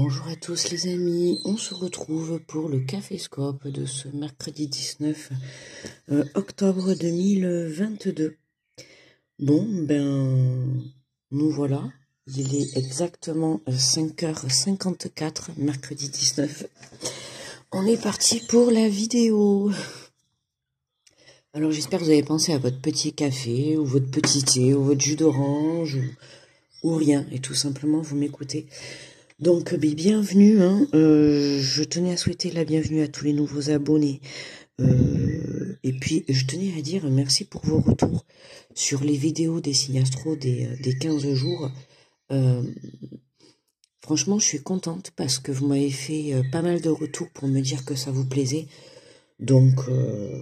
Bonjour à tous les amis, on se retrouve pour le Caféscope de ce mercredi 19 octobre 2022. Bon, nous voilà, il est exactement 5h54, mercredi 19. On est parti pour la vidéo. Alors j'espère que vous avez pensé à votre petit café, ou votre petit thé, ou votre jus d'orange, ou rien, et tout simplement vous m'écoutez. Donc, bienvenue, je tenais à souhaiter la bienvenue à tous les nouveaux abonnés. Et puis, je tenais à dire merci pour vos retours sur les vidéos des signes astro des 15 jours. Franchement, je suis contente parce que vous m'avez fait pas mal de retours pour me dire que ça vous plaisait. Donc,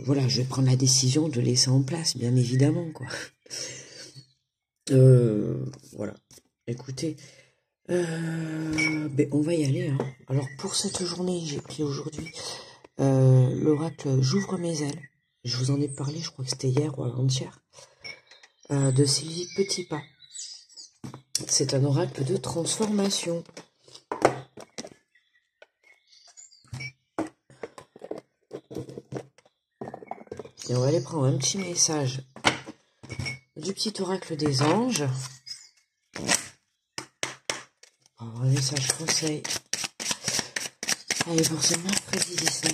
voilà, je vais prendre la décision de laisser en place, bien évidemment, quoi. Voilà. Écoutez... on va y aller. Alors pour cette journée, j'ai pris aujourd'hui l'oracle J'ouvre mes ailes. Je vous en ai parlé, je crois que c'était hier ou avant-hier, de Sylvie Petitpas. C'est un oracle de transformation. Et on va aller prendre un petit message du petit oracle des anges. Un message conseil. Allez, pour ce mercredi 19.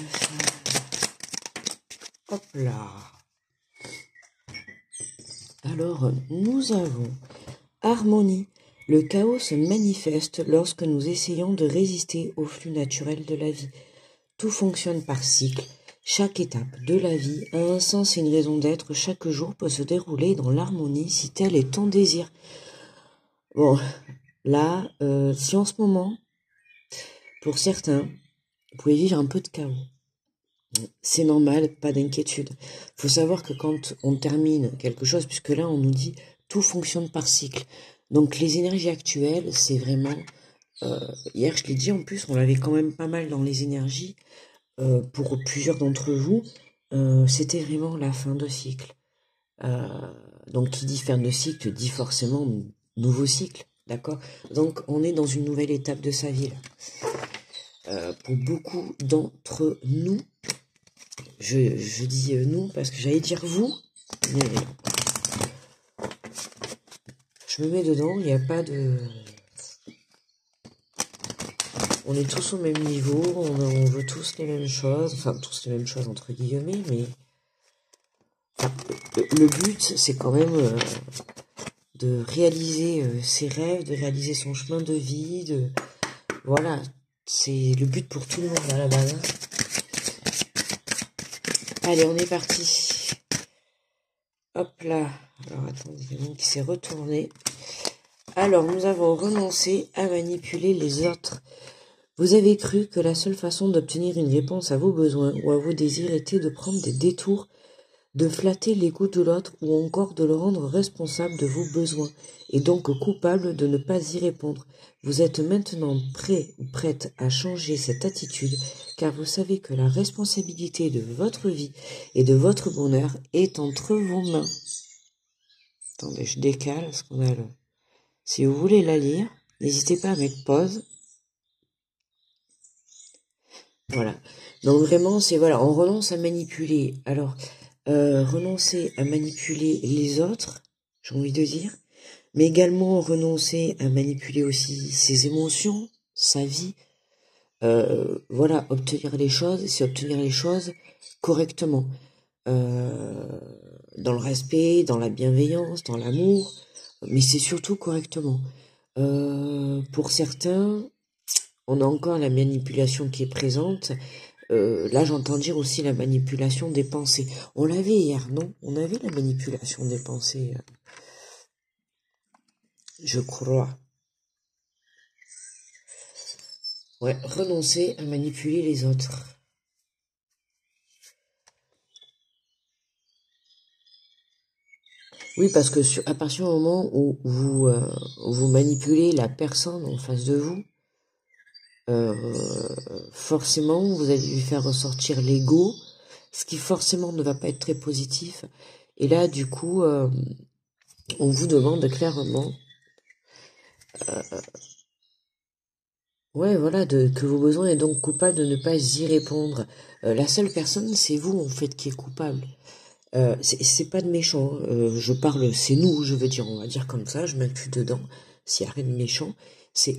Hop là. Alors, nous avons harmonie. Le chaos se manifeste lorsque nous essayons de résister au flux naturel de la vie. Tout fonctionne par cycle. Chaque étape de la vie a un sens et une raison d'être. Chaque jour peut se dérouler dans l'harmonie si tel est ton désir. Bon, là, si en ce moment, pour certains, vous pouvez vivre un peu de chaos. C'est normal, pas d'inquiétude. Il faut savoir que quand on termine quelque chose, puisque là on nous dit tout fonctionne par cycle. Donc les énergies actuelles, c'est vraiment... hier je l'ai dit, en plus on l'avait quand même pas mal dans les énergies. Pour plusieurs d'entre vous, c'était vraiment la fin de cycle. Donc qui dit fin de cycle dit forcément nouveau cycle, d'accord? Donc on est dans une nouvelle étape de sa vie là. Pour beaucoup d'entre nous, je dis nous parce que j'allais dire vous, mais je me mets dedans, il n'y a pas de... On est tous au même niveau, on veut tous les mêmes choses, enfin tous les mêmes choses entre guillemets, mais le but c'est quand même de réaliser ses rêves, de réaliser son chemin de vie, voilà, c'est le but pour tout le monde à la base. Allez, on est parti. Hop là. Alors attendez, il y a un qui s'est retourné. Alors, nous avons renoncé à manipuler les autres. Vous avez cru que la seule façon d'obtenir une réponse à vos besoins ou à vos désirs était de prendre des détours, de flatter l'ego de l'autre ou encore de le rendre responsable de vos besoins et donc coupable de ne pas y répondre. Vous êtes maintenant prêt ou prête à changer cette attitude car vous savez que la responsabilité de votre vie et de votre bonheur est entre vos mains. Attendez, je décale parce qu'on a le... Si vous voulez la lire, n'hésitez pas à mettre pause. Voilà. Donc vraiment, c'est voilà, on renonce à manipuler. Alors, renoncer à manipuler les autres, j'ai envie de dire, mais également renoncer à manipuler aussi ses émotions, sa vie. Voilà, obtenir les choses, c'est obtenir les choses correctement. Dans le respect, dans la bienveillance, dans l'amour, mais c'est surtout correctement. Pour certains, on a encore la manipulation qui est présente. Là, j'entends dire aussi la manipulation des pensées. On l'avait hier, non? On avait la manipulation des pensées, je crois. Ouais, renoncer à manipuler les autres. Oui, parce que à partir du moment où vous manipulez la personne en face de vous, forcément, vous allez lui faire ressortir l'ego, ce qui forcément ne va pas être très positif. Et là, du coup, on vous demande clairement Ouais, voilà, que vos besoins est donc coupable de ne pas y répondre. La seule personne, c'est vous, en fait, qui est coupable. C'est pas de méchant, hein. Je parle, c'est nous, je veux dire, on va dire comme ça, je m'inclus dedans, s'il y a rien de méchant.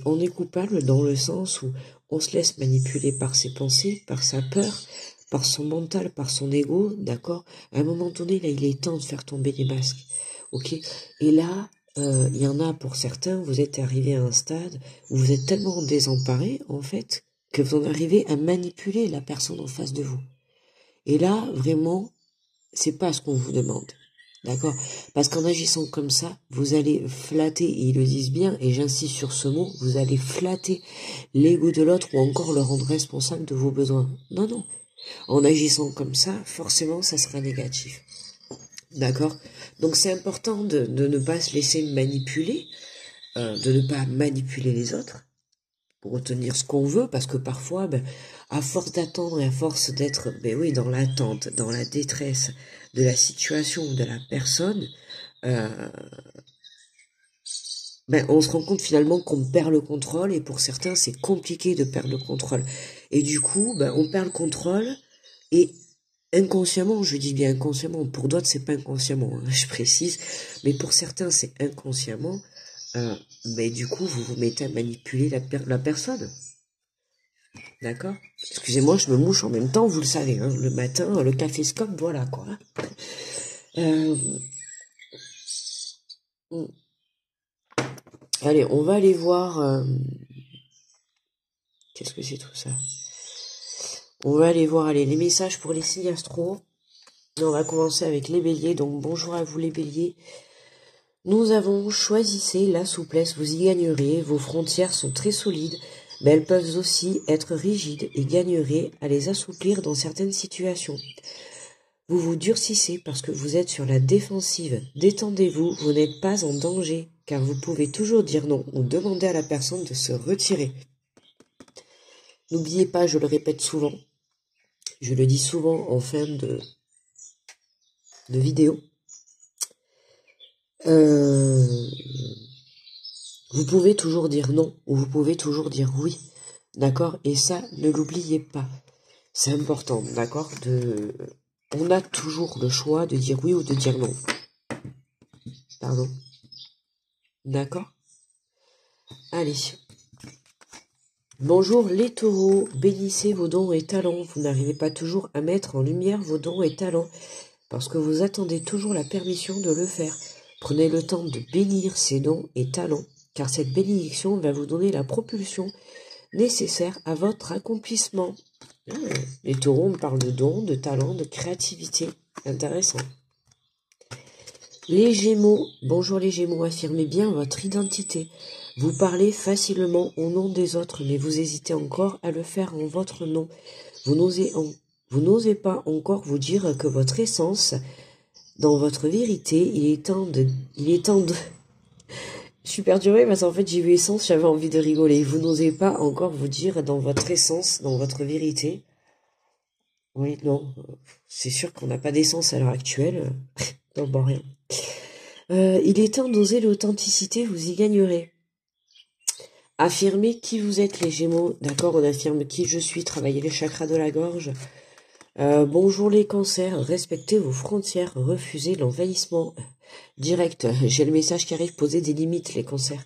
On est coupable dans le sens où on se laisse manipuler par ses pensées, par sa peur, par son mental, par son ego, d'accord? À un moment donné, là, il est temps de faire tomber les masques, ok? Et là, il y en a pour certains, vous êtes arrivé à un stade où vous êtes tellement désemparé, en fait, que vous en arrivez à manipuler la personne en face de vous. Et là, vraiment, c'est pas ce qu'on vous demande. D'accord? Parce qu'en agissant comme ça, vous allez flatter, et ils le disent bien, et j'insiste sur ce mot, vous allez flatter l'ego de l'autre ou encore le rendre responsable de vos besoins. Non, non. En agissant comme ça, forcément, ça sera négatif. D'accord? Donc c'est important de ne pas se laisser manipuler, de ne pas manipuler les autres pour obtenir ce qu'on veut, parce que parfois, à force d'attendre et à force d'être, oui, dans l'attente, dans la détresse de la situation ou de la personne, euh, on se rend compte finalement qu'on perd le contrôle, et pour certains, c'est compliqué de perdre le contrôle. Et du coup, on perd le contrôle, et inconsciemment, je dis bien inconsciemment, pour d'autres, c'est pas inconsciemment, hein, je précise, mais pour certains, c'est inconsciemment, du coup, vous vous mettez à manipuler la personne. D'accord? Excusez-moi, je me mouche en même temps, vous le savez, hein, le matin, le café-scope, voilà quoi. Euh, Allez, on va aller voir... qu'est-ce que c'est tout ça? On va aller voir, allez, les messages pour les signes astro. On va commencer avec les béliers, donc bonjour à vous les béliers. Nous avons choisissé la souplesse, vous y gagnerez, vos frontières sont très solides, mais elles peuvent aussi être rigides et gagnerez à les assouplir dans certaines situations. Vous vous durcissez parce que vous êtes sur la défensive. Détendez-vous, vous n'êtes pas en danger, car vous pouvez toujours dire non ou demander à la personne de se retirer. N'oubliez pas, je le répète souvent, je le dis souvent en fin de vidéo, vous pouvez toujours dire non ou vous pouvez toujours dire oui, d'accord? Et ça, ne l'oubliez pas. C'est important, d'accord? On a toujours le choix de dire oui ou de dire non. Pardon. D'accord? Allez. Bonjour les taureaux, bénissez vos dons et talents. Vous n'arrivez pas toujours à mettre en lumière vos dons et talents parce que vous attendez toujours la permission de le faire. Prenez le temps de bénir ces dons et talents car cette bénédiction va vous donner la propulsion nécessaire à votre accomplissement. Les taureaux, on parle de dons, de talents, de créativité. Intéressant. Les Gémeaux, bonjour les Gémeaux, affirmez bien votre identité. Vous parlez facilement au nom des autres, mais vous hésitez encore à le faire en votre nom. Vous n'osez pas encore vous dire que votre essence, dans votre vérité, il est temps de... Je suis perturbée parce qu'en fait j'ai vu essence, j'avais envie de rigoler. Vous n'osez pas encore vous dire dans votre essence, dans votre vérité. Oui, non, c'est sûr qu'on n'a pas d'essence à l'heure actuelle. Non, bon, rien. Il est temps d'oser l'authenticité, vous y gagnerez. Affirmez qui vous êtes les Gémeaux, d'accord, on affirme qui je suis, travaillez les chakras de la gorge. Bonjour les cancers, respectez vos frontières, refusez l'envahissement direct. J'ai le message qui arrive, posez des limites les cancers.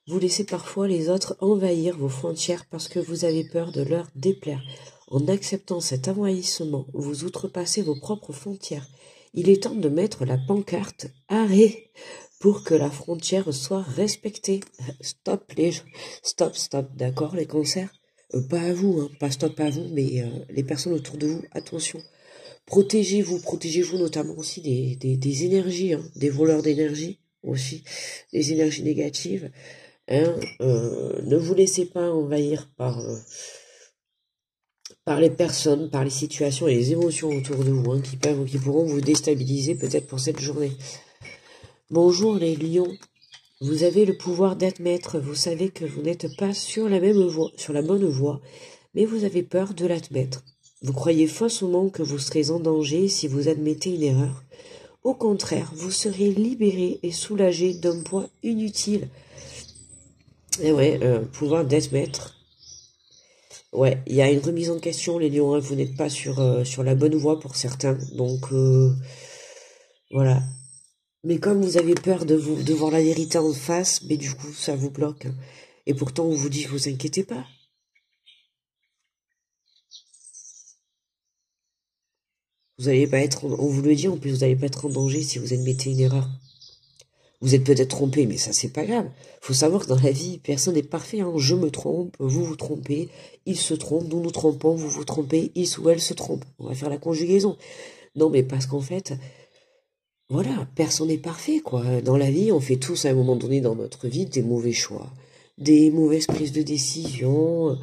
Vous laissez parfois les autres envahir vos frontières parce que vous avez peur de leur déplaire. En acceptant cet envahissement, vous outrepassez vos propres frontières. Il est temps de mettre la pancarte « Arrêt !» pour que la frontière soit respectée. Stop les gens. Stop, d'accord les cancers, pas à vous, hein, pas stop à vous, mais les personnes autour de vous, attention. Protégez-vous notamment aussi des énergies, hein, des voleurs d'énergie aussi, des énergies négatives. Hein, ne vous laissez pas envahir par les personnes, par les situations et les émotions autour de vous, hein, qui pourront vous déstabiliser peut-être pour cette journée. Bonjour les lions, vous avez le pouvoir d'admettre, vous savez que vous n'êtes pas sur la bonne voie, mais vous avez peur de l'admettre. Vous croyez faussement que vous serez en danger si vous admettez une erreur. Au contraire, vous serez libéré et soulagé d'un poids inutile. Et ouais, pouvoir d'admettre, Ouais, il y a une remise en question, les lions, hein, vous n'êtes pas sur la bonne voie pour certains, donc voilà. Mais comme vous avez peur de voir la vérité en face, mais du coup, ça vous bloque, hein. Et pourtant, on vous dit, vous inquiétez pas. Vous allez pas être, on vous le dit, en plus, vous n'allez pas être en danger si vous admettez une erreur. Vous êtes peut-être trompé, mais ça, c'est pas grave. Faut savoir que dans la vie, personne n'est parfait, hein. Je me trompe, vous vous trompez, il se trompe, nous nous trompons, vous vous trompez, il ou elle se trompe. On va faire la conjugaison. Non, mais parce qu'en fait, voilà, personne n'est parfait, quoi. Dans la vie, on fait tous à un moment donné dans notre vie des mauvais choix, des mauvaises prises de décision,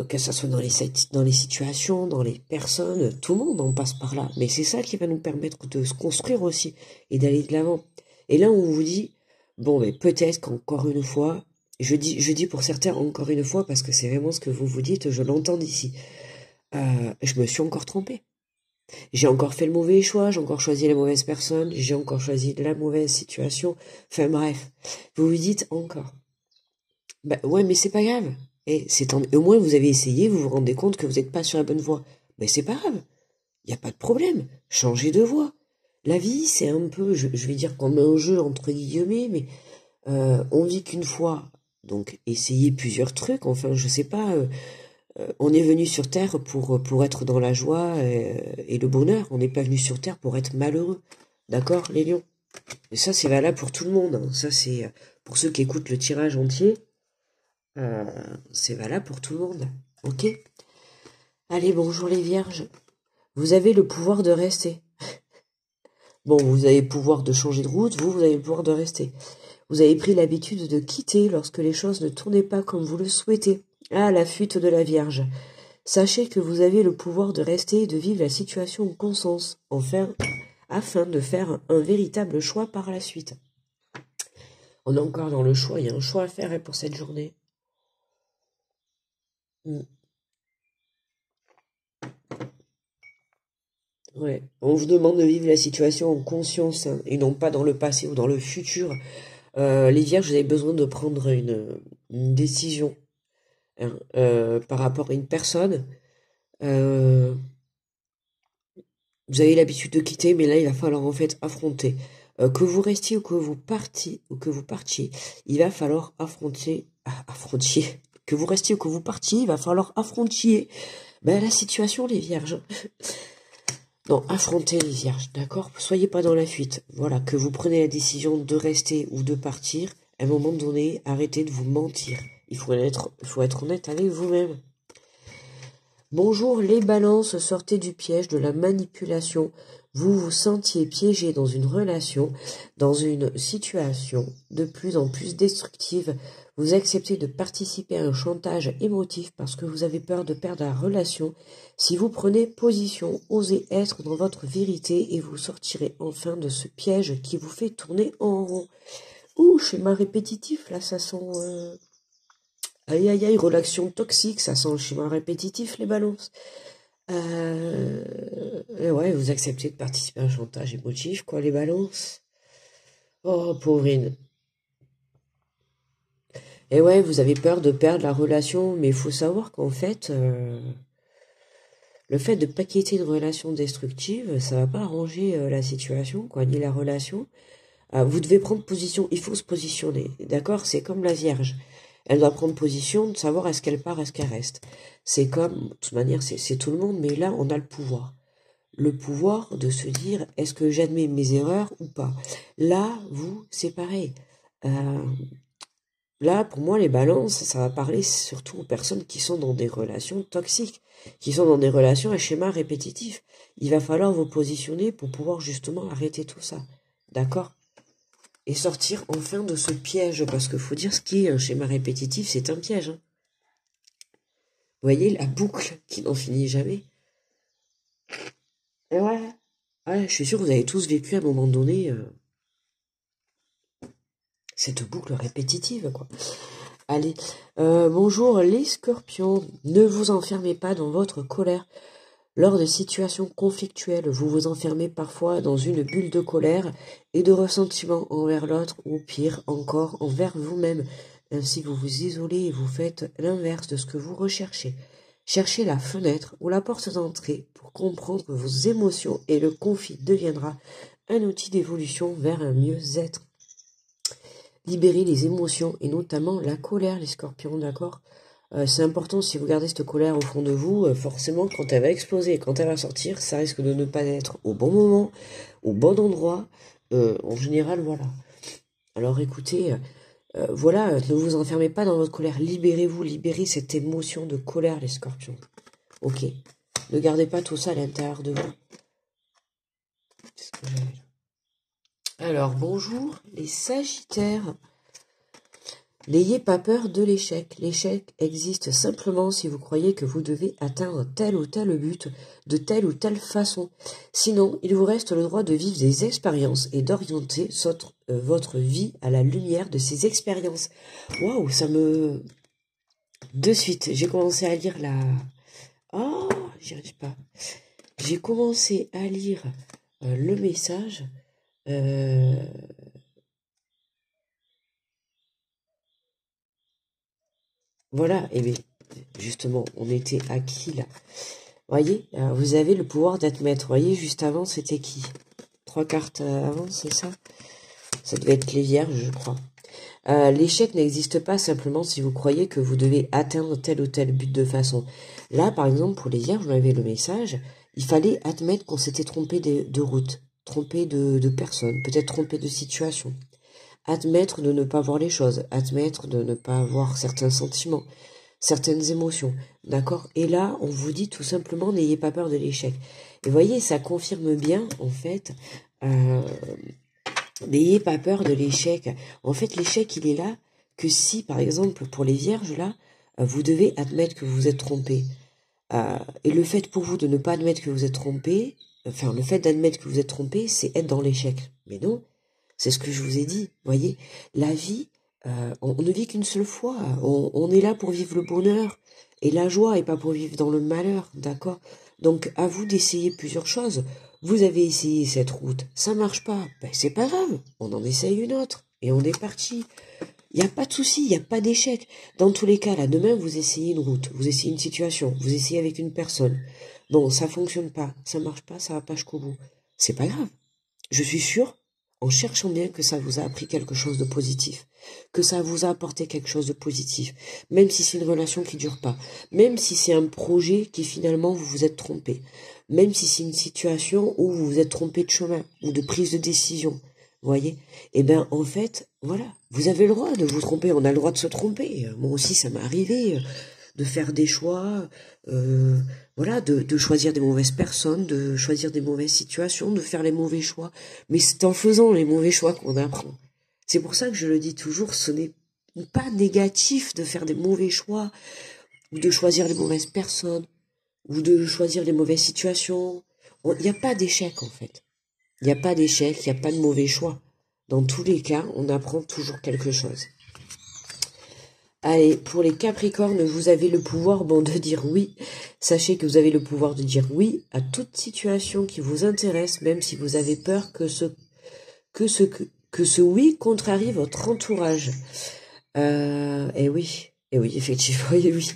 que ça soit dans les situations, dans les personnes, tout le monde en passe par là. Mais c'est ça qui va nous permettre de se construire aussi et d'aller de l'avant. Et là, on vous dit, bon, mais peut-être qu'encore une fois, je dis pour certains encore une fois parce que c'est vraiment ce que vous vous dites, je l'entends d'ici. Je me suis encore trompé. J'ai encore fait le mauvais choix, j'ai encore choisi la mauvaise personne, j'ai encore choisi la mauvaise situation. Enfin bref, vous vous dites encore. Bah ouais, mais c'est pas grave. Et au moins vous avez essayé, vous vous rendez compte que vous n'êtes pas sur la bonne voie. Mais c'est pas grave, il n'y a pas de problème. Changez de voie. La vie, c'est un peu, je vais dire comme un jeu entre guillemets, mais on vit qu'une fois. Donc essayez plusieurs trucs. Enfin, je sais pas. On est venu sur Terre pour être dans la joie et le bonheur. On n'est pas venu sur Terre pour être malheureux. D'accord, les lions? Et ça, c'est valable pour tout le monde, hein. Ça, c'est pour ceux qui écoutent le tirage entier. euh, c'est valable pour tout le monde. Ok? Allez, bonjour les vierges. Vous avez le pouvoir de rester. Bon, vous avez le pouvoir de changer de route, vous avez le pouvoir de rester. Vous avez pris l'habitude de quitter lorsque les choses ne tournaient pas comme vous le souhaitez. Ah, la fuite de la Vierge. Sachez que vous avez le pouvoir de rester et de vivre la situation en conscience, afin de faire un véritable choix par la suite. On est encore dans le choix, il y a un choix à faire pour cette journée. Ouais. On vous demande de vivre la situation en conscience, hein, et non pas dans le passé ou dans le futur. Les vierges, vous avez besoin de prendre une décision, hein, par rapport à une personne. Euh, Vous avez l'habitude de quitter, mais là, il va falloir en fait affronter. Que vous restiez ou que vous partiez, il va falloir affronter. Que vous restiez ou que vous partiez, il va falloir affronter la situation, les vierges. Non, affrontez les vierges, d'accord? Soyez pas dans la fuite. Voilà, que vous prenez la décision de rester ou de partir, à un moment donné, arrêtez de vous mentir. Il faut être honnête avec vous-même. Bonjour les balances, sortez du piège de la manipulation. Vous vous sentiez piégé dans une relation, dans une situation de plus en plus destructive. Vous acceptez de participer à un chantage émotif parce que vous avez peur de perdre la relation. Si vous prenez position, osez être dans votre vérité et vous sortirez enfin de ce piège qui vous fait tourner en rond. Ouh, schéma répétitif, là ça sent... Aïe aïe aïe, relation toxique, ça sent le schéma répétitif, les balances. Et ouais, vous acceptez de participer à un chantage émotif, quoi, les balances. Oh, pauvrine. Et ouais, vous avez peur de perdre la relation, mais il faut savoir qu'en fait, le fait de pas quitter une relation destructive, ça va pas arranger la situation, quoi, ni la relation. Vous devez prendre position, il faut se positionner, d'accord? C'est comme la Vierge. Elle doit prendre position, de savoir est-ce qu'elle part, est-ce qu'elle reste. C'est comme, de toute manière, c'est tout le monde, mais là, on a le pouvoir. Le pouvoir de se dire, est-ce que j'admets mes erreurs ou pas? Là, vous, c'est pareil. Là, pour moi, les balances, ça va parler surtout aux personnes qui sont dans des relations toxiques, qui sont dans des relations à schéma répétitif. Il va falloir vous positionner pour pouvoir justement arrêter tout ça. D'accord? Et sortir enfin de ce piège, parce qu'il faut dire ce qui est un schéma répétitif, c'est un piège, hein. Vous voyez la boucle qui n'en finit jamais. Et ouais. Ouais, je suis sûr que vous avez tous vécu à un moment donné cette boucle répétitive, quoi. Allez, bonjour les scorpions, ne vous enfermez pas dans votre colère. Lors de situations conflictuelles, vous vous enfermez parfois dans une bulle de colère et de ressentiment envers l'autre ou pire encore envers vous-même. Ainsi vous vous isolez et vous faites l'inverse de ce que vous recherchez. Cherchez la fenêtre ou la porte d'entrée pour comprendre vos émotions et le conflit deviendra un outil d'évolution vers un mieux-être. Libérez les émotions et notamment la colère, les scorpions, d'accord? C'est important, si vous gardez cette colère au fond de vous, forcément, quand elle va exploser, quand elle va sortir, ça risque de ne pas être au bon moment, au bon endroit. En général, voilà. Alors écoutez, voilà, ne vous enfermez pas dans votre colère. Libérez-vous, libérez cette émotion de colère, les scorpions. Ok. Ne gardez pas tout ça à l'intérieur de vous. C'est ce que j'avais là. Alors, bonjour, les sagittaires. N'ayez pas peur de l'échec. L'échec existe simplement si vous croyez que vous devez atteindre tel ou tel but de telle ou telle façon. Sinon, il vous reste le droit de vivre des expériences et d'orienter votre vie à la lumière de ces expériences. Waouh, ça me... De suite, j'ai commencé à lire la... Oh, j'y arrive pas. J'ai commencé à lire le message... Voilà, et bien, justement, on était à qui là? Voyez, vous avez le pouvoir d'admettre. Voyez, juste avant, c'était qui? 3 cartes avant, c'est ça? Ça devait être les vierges, je crois. L'échec n'existe pas simplement si vous croyez que vous devez atteindre tel ou tel but de façon. Là, par exemple, pour les vierges, vous avez le message, il fallait admettre qu'on s'était trompé de route, trompé de personne, peut-être trompé de situation. Admettre de ne pas voir les choses, admettre de ne pas avoir certains sentiments, certaines émotions, d'accord? Et là, on vous dit tout simplement, n'ayez pas peur de l'échec. Et voyez, ça confirme bien, en fait, n'ayez pas peur de l'échec. En fait, l'échec, il est là que si, par exemple, pour les vierges, là, vous devez admettre que vous êtes trompé. Et le fait pour vous de ne pas admettre que vous êtes trompé, enfin, le fait d'admettre que vous êtes trompé, c'est être dans l'échec. Mais non, c'est ce que je vous ai dit, voyez. La vie, on ne vit qu'une seule fois. On est là pour vivre le bonheur et la joie et pas pour vivre dans le malheur, d'accord? Donc, à vous d'essayer plusieurs choses. Vous avez essayé cette route, ça marche pas, ben, c'est pas grave, on en essaye une autre et on est parti. Il n'y a pas de souci, il n'y a pas d'échec. Dans tous les cas, là, demain, vous essayez une route, vous essayez une situation, vous essayez avec une personne. Bon, ça fonctionne pas, ça marche pas, ça va pas jusqu'au bout. C'est pas grave. Je suis sûre, en cherchant bien, que ça vous a appris quelque chose de positif, que ça vous a apporté quelque chose de positif, même si c'est une relation qui dure pas, même si c'est un projet qui finalement vous vous êtes trompé, même si c'est une situation où vous vous êtes trompé de chemin ou de prise de décision, voyez. Eh bien, en fait, voilà, vous avez le droit de vous tromper, on a le droit de se tromper. Moi aussi, ça m'est arrivé de faire des choix, voilà, de choisir des mauvaises personnes, de choisir des mauvaises situations, de faire les mauvais choix. Mais c'est en faisant les mauvais choix qu'on apprend. C'est pour ça que je le dis toujours, ce n'est pas négatif de faire des mauvais choix, ou de choisir les mauvaises personnes, ou de choisir les mauvaises situations. Il n'y a pas d'échec, en fait. Il n'y a pas d'échec, il n'y a pas de mauvais choix. Dans tous les cas, on apprend toujours quelque chose. Allez, pour les Capricornes, vous avez le pouvoir de dire oui. Sachez que vous avez le pouvoir de dire oui à toute situation qui vous intéresse, même si vous avez peur que ce oui contrarie votre entourage. Et oui, effectivement, et oui.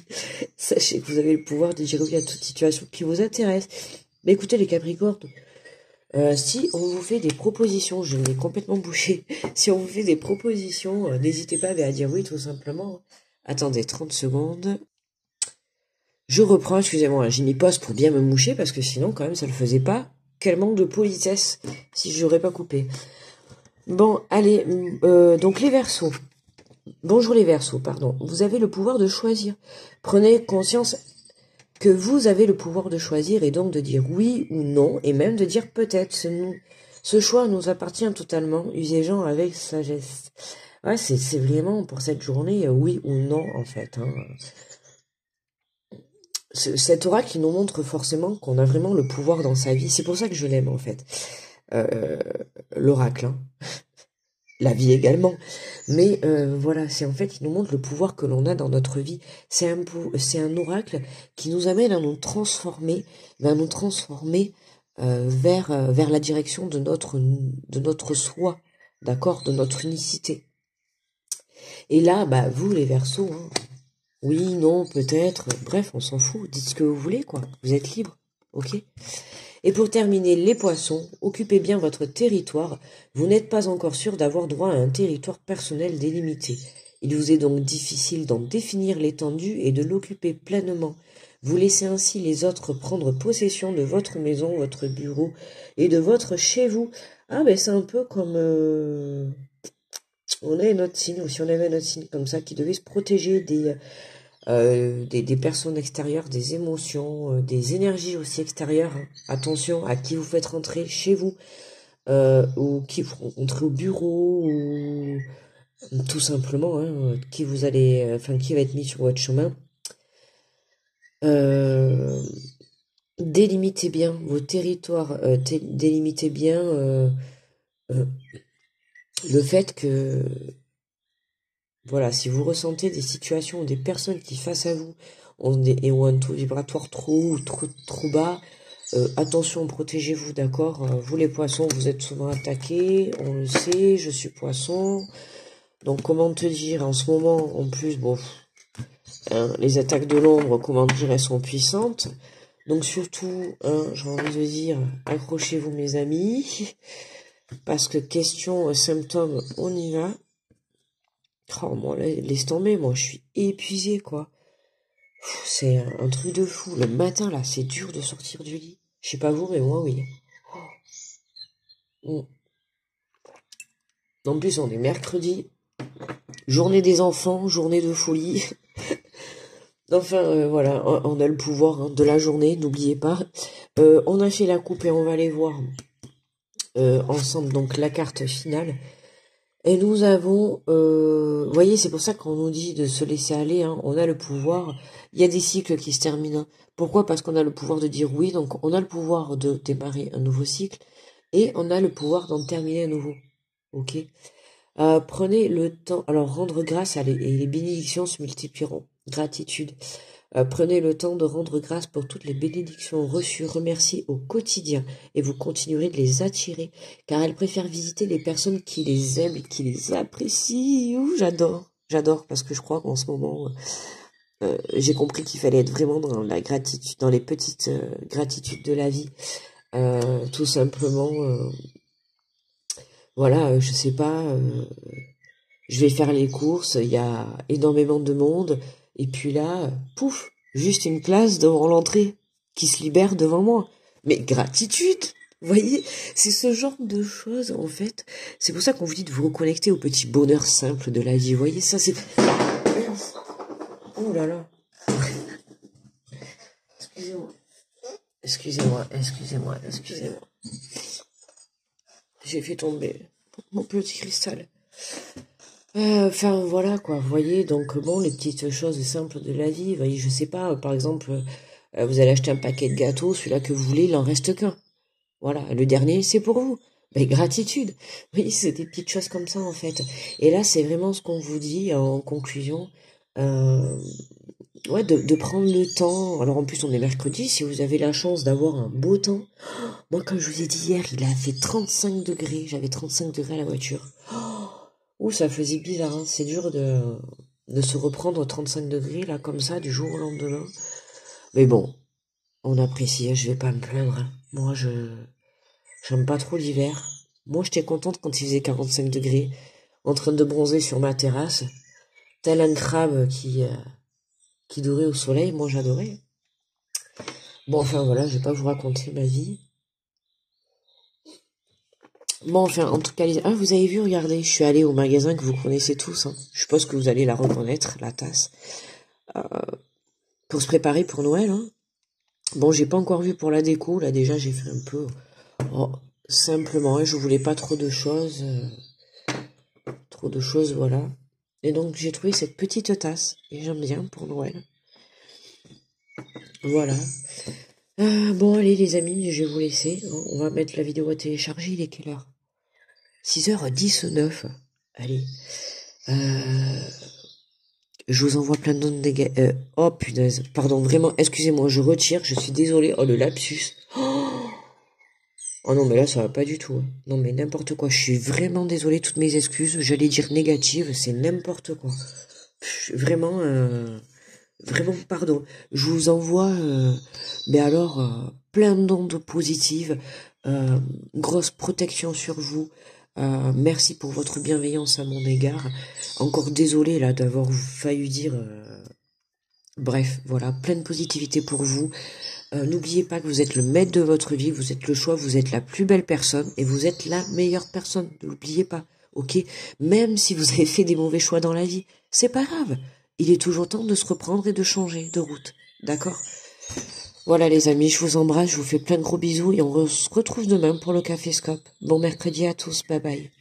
Sachez que vous avez le pouvoir de dire oui à toute situation qui vous intéresse. Mais écoutez, les Capricornes, si on vous fait des propositions, je l'ai complètement bouché, si on vous fait des propositions, n'hésitez pas à dire oui tout simplement. Attendez 30 secondes. Je reprends, excusez-moi, j'ai mis pause pour bien me moucher parce que sinon quand même ça le faisait pas. Quel manque de politesse si je n'aurais pas coupé. Bon, allez, donc les Verseaux. Bonjour les Verseaux, pardon. Vous avez le pouvoir de choisir. Prenez conscience que vous avez le pouvoir de choisir et donc de dire oui ou non, et même de dire peut-être. Ce choix nous appartient totalement, usez-en avec sagesse. Ouais, c'est vraiment pour cette journée, oui ou non, en fait. Hein. Cet oracle qui nous montre forcément qu'on a vraiment le pouvoir dans sa vie. C'est pour ça que je l'aime, en fait. L'oracle, hein. La vie également. Mais voilà, c'est en fait, il nous montre le pouvoir que l'on a dans notre vie. C'est un oracle qui nous amène à nous transformer, vers la direction de notre soi, d'accord, de notre unicité. Et là, bah vous les Verseaux, hein, Oui, non, peut-être. Bref, on s'en fout. Dites ce que vous voulez, quoi. Vous êtes libre. Ok? Et pour terminer, les poissons, occupez bien votre territoire. Vous n'êtes pas encore sûr d'avoir droit à un territoire personnel délimité. Il vous est donc difficile d'en définir l'étendue et de l'occuper pleinement. Vous laissez ainsi les autres prendre possession de votre maison, votre bureau et de votre chez vous. Ah, ben c'est un peu comme... on a notre signe, ou si on avait notre signe comme ça, qui devait se protéger des personnes extérieures, des émotions, des énergies aussi extérieures. Hein. Attention à qui vous faites rentrer chez vous, ou qui vous rencontrez au bureau, ou tout simplement, hein, qui vous allez, enfin, qui va être mis sur votre chemin. Délimitez bien vos territoires, délimitez bien le fait que, voilà, si vous ressentez des situations ou des personnes qui face à vous ont un taux vibratoire trop bas, attention, protégez-vous, d'accord? Vous les poissons, vous êtes souvent attaqués, on le sait, je suis poisson. Donc comment te dire, en ce moment, en plus, bon, hein, les attaques de l'ombre, comment dire, elles sont puissantes. Donc surtout, hein, j'ai envie de dire, accrochez-vous mes amis, parce que question symptômes, on y va. Oh, moi, laisse tomber, moi, je suis épuisée, quoi. C'est un truc de fou. Le matin, là, c'est dur de sortir du lit. Je sais pas vous, mais moi, oui. Mm. En plus, on est mercredi, journée des enfants, journée de folie. Enfin, voilà, on a le pouvoir, hein, de la journée, n'oubliez pas. On a fait la coupe et on va aller voir ensemble donc la carte finale. Et nous avons, vous voyez, c'est pour ça qu'on nous dit de se laisser aller, hein, on a le pouvoir. Il y a des cycles qui se terminent. Hein. Pourquoi? Parce qu'on a le pouvoir de dire oui, donc on a le pouvoir de démarrer un nouveau cycle et on a le pouvoir d'en terminer un nouveau. Ok? Prenez le temps, alors rendre grâce et les bénédictions se multiplieront. Gratitude. Prenez le temps de rendre grâce pour toutes les bénédictions reçues, remerciez au quotidien et vous continuerez de les attirer car elles préfèrent visiter les personnes qui les aiment et qui les apprécient. Ouh, j'adore parce que je crois qu'en ce moment j'ai compris qu'il fallait être vraiment dans la gratitude, dans les petites gratitudes de la vie, tout simplement. Voilà, je sais pas. Je vais faire les courses, il y a énormément de monde, et puis là, pouf, juste une place devant l'entrée qui se libère devant moi. Mais gratitude, vous voyez, c'est ce genre de choses, en fait. C'est pour ça qu'on vous dit de vous reconnecter au petit bonheur simple de la vie. Vous voyez, ça c'est... Oh là là. Excusez-moi. J'ai fait tomber mon petit cristal. Enfin voilà quoi, vous voyez, donc bon, les petites choses simples de la vie, vous voyez, je sais pas, par exemple, vous allez acheter un paquet de gâteaux, celui-là que vous voulez, il en reste qu'un. Voilà, le dernier, c'est pour vous. Ben, gratitude. Oui, c'est des petites choses comme ça en fait. Et là, c'est vraiment ce qu'on vous dit en conclusion. Euh, ouais, de prendre le temps. Alors en plus, on est mercredi, si vous avez la chance d'avoir un beau temps. Moi, comme je vous ai dit hier, il a fait 35 degrés. J'avais 35 degrés à la voiture. Ouh, ça faisait bizarre, hein. C'est dur de se reprendre 35 degrés, là, comme ça, du jour au lendemain. Mais bon, on apprécie, hein, je vais pas me plaindre. Hein. Moi, j'aime pas trop l'hiver. Moi, j'étais contente quand il faisait 45 degrés, en train de bronzer sur ma terrasse, tel un crabe qui dorait au soleil. Moi, j'adorais. Bon, enfin, voilà, je vais pas vous raconter ma vie. Bon, enfin, en tout cas, ah, vous avez vu, regardez, je suis allée au magasin que vous connaissez tous. Hein. Je suppose que vous allez la reconnaître, la tasse. Pour se préparer pour Noël. Hein. Bon, j'ai pas encore vu pour la déco. Là, déjà, j'ai fait un peu simplement. Hein, je voulais pas trop de choses. Voilà. Et donc, j'ai trouvé cette petite tasse. Et j'aime bien pour Noël. Voilà. Bon, allez, les amis, je vais vous laisser. On va mettre la vidéo à télécharger. Il est quelle heure? 6h19. Allez. Je vous envoie plein de notes négatives. Oh, punaise. Pardon, vraiment, excusez-moi, je retire. Je suis désolée. Oh, le lapsus. Oh non, mais là, ça va pas du tout. Hein. Non, mais n'importe quoi. Je suis vraiment désolée, toutes mes excuses. J'allais dire négatives, c'est n'importe quoi. Vraiment, vraiment, pardon. Je vous envoie, mais alors, plein d'ondes positives, euh, grosse protection sur vous. Merci pour votre bienveillance à mon égard. Encore désolé là d'avoir failli dire. Bref, voilà, plein de positivité pour vous. N'oubliez pas que vous êtes le maître de votre vie, vous êtes le choix, vous êtes la plus belle personne et vous êtes la meilleure personne. Ne l'oubliez pas, ok? Même si vous avez fait des mauvais choix dans la vie, c'est pas grave. Il est toujours temps de se reprendre et de changer de route, d'accord? Voilà les amis, je vous embrasse, je vous fais plein de gros bisous et on se retrouve demain pour le Café Scope. Bon mercredi à tous, bye bye.